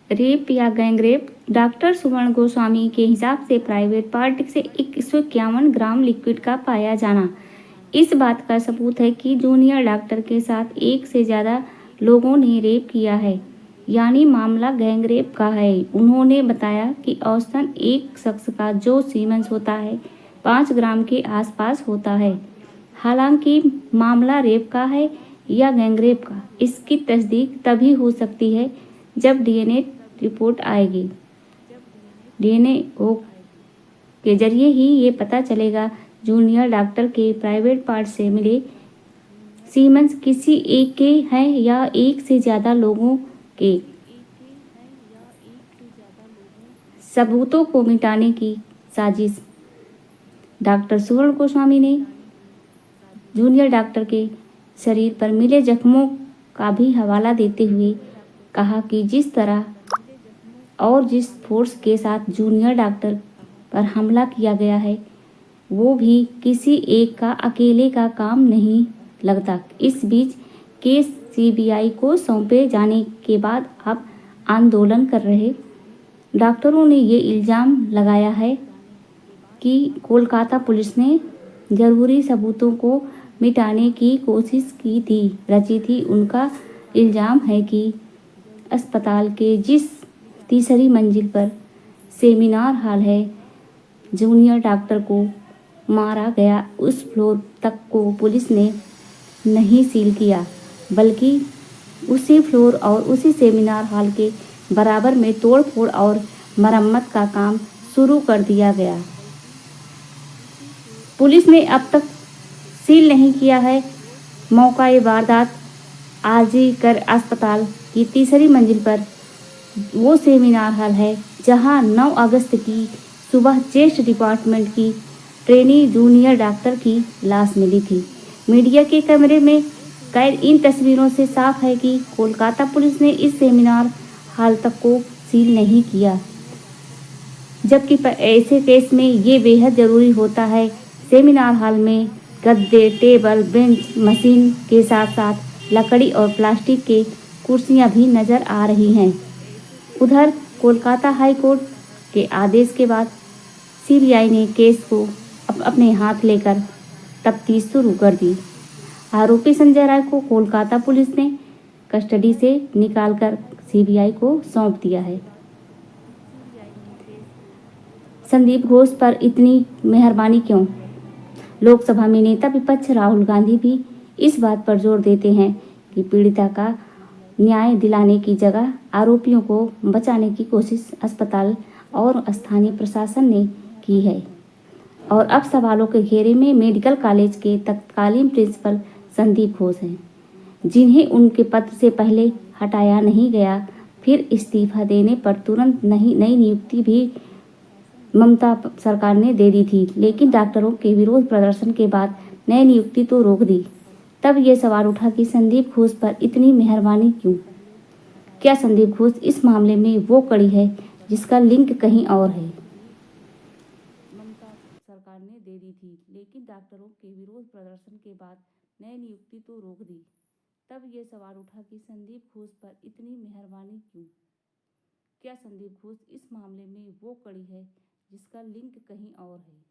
Rape या gangrape. Doctor सुवर्ण गोस्वामी के हिसाब से प्राइवेट पार्टी से 151 ग्राम लिक्विड का पाया जाना इस बात का सबूत है कि जूनियर डॉक्टर के साथ एक से ज़्यादा लोगों ने रेप किया है, यानी मामला गैंगरेप का है। उन्होंने बताया कि औसतन एक शख्स का जो सीमेंस होता है 5 ग्राम के आसपास होता है। हालांकि मामला रेप का है या गैंगरेप का, इसकी तस्दीक तभी हो सकती है जब डीएनए रिपोर्ट आएगी। डीएनए के जरिए ही ये पता चलेगा जूनियर डॉक्टर के प्राइवेट पार्ट से मिले सीमेंस किसी एक के हैं या एक से ज़्यादा लोगों के। सबूतों को मिटाने की साजिश। डॉक्टर सुवर्ण गोस्वामी ने जूनियर डॉक्टर के शरीर पर मिले जख्मों का भी हवाला देते हुए कहा कि जिस तरह और जिस फोर्स के साथ जूनियर डॉक्टर पर हमला किया गया है वो भी किसी एक का अकेले का काम नहीं लगता। इस बीच केस सीबीआई को सौंपे जाने के बाद अब आंदोलन कर रहे डॉक्टरों ने ये इल्ज़ाम लगाया है कि कोलकाता पुलिस ने ज़रूरी सबूतों को मिटाने की कोशिश रची थी। उनका इल्ज़ाम है कि अस्पताल के जिस तीसरी मंजिल पर सेमिनार हॉल है जूनियर डॉक्टर को मारा गया उस फ्लोर तक को पुलिस ने नहीं सील किया, बल्कि उसी फ्लोर और उसी सेमिनार हॉल के बराबर में तोड़-फोड़ और मरम्मत का काम शुरू कर दिया गया। पुलिस ने अब तक सील नहीं किया है। मौका-ए वारदात आरजी कर अस्पताल की तीसरी मंजिल पर वो सेमिनार हॉल है जहां 9 अगस्त की सुबह चेस्ट डिपार्टमेंट की ट्रेनी जूनियर डॉक्टर की लाश मिली थी। मीडिया के कैमरे में कैद इन तस्वीरों से साफ है कि कोलकाता पुलिस ने इस सेमिनार हॉल तक को सील नहीं किया, जबकि ऐसे केस में ये बेहद ज़रूरी होता है। सेमिनार हॉल में गद्दे, टेबल, बेंच, मशीन के साथ साथ लकड़ी और प्लास्टिक के कुर्सियां भी नजर आ रही हैं। उधर कोलकाता हाई कोर्ट के आदेश के बाद सीबीआई ने केस को अपने हाथ लेकर तफ्तीश शुरू कर दी। आरोपी संजय राय को कोलकाता पुलिस ने कस्टडी से निकालकर सीबीआई को सौंप दिया है। संदीप घोष पर इतनी मेहरबानी क्यों? लोकसभा में नेता विपक्ष राहुल गांधी भी इस बात पर जोर देते हैं कि पीड़िता का न्याय दिलाने की जगह आरोपियों को बचाने की कोशिश अस्पताल और स्थानीय प्रशासन ने की है। और अब सवालों के घेरे में मेडिकल कॉलेज के तत्कालीन प्रिंसिपल संदीप घोष हैं, जिन्हें उनके पद से पहले हटाया नहीं गया। फिर इस्तीफा देने पर तुरंत नई नियुक्ति भी ममता सरकार ने दे दी थी, लेकिन डॉक्टरों के विरोध प्रदर्शन के बाद नई नियुक्ति तो रोक दी। तब ये सवाल उठा कि संदीप घोष पर इतनी मेहरबानी क्यों? क्या संदीप घोष इस मामले में वो कड़ी है जिसका लिंक कहीं और है? ममता सरकार ने दे दी थी, लेकिन डॉक्टरों के विरोध प्रदर्शन के बाद नई नियुक्ति तो रोक दी। तब ये सवाल उठा कि संदीप घोष पर इतनी मेहरबानी क्यों? क्या संदीप घोष इस मामले में वो कड़ी है जिसका लिंक कहीं और है?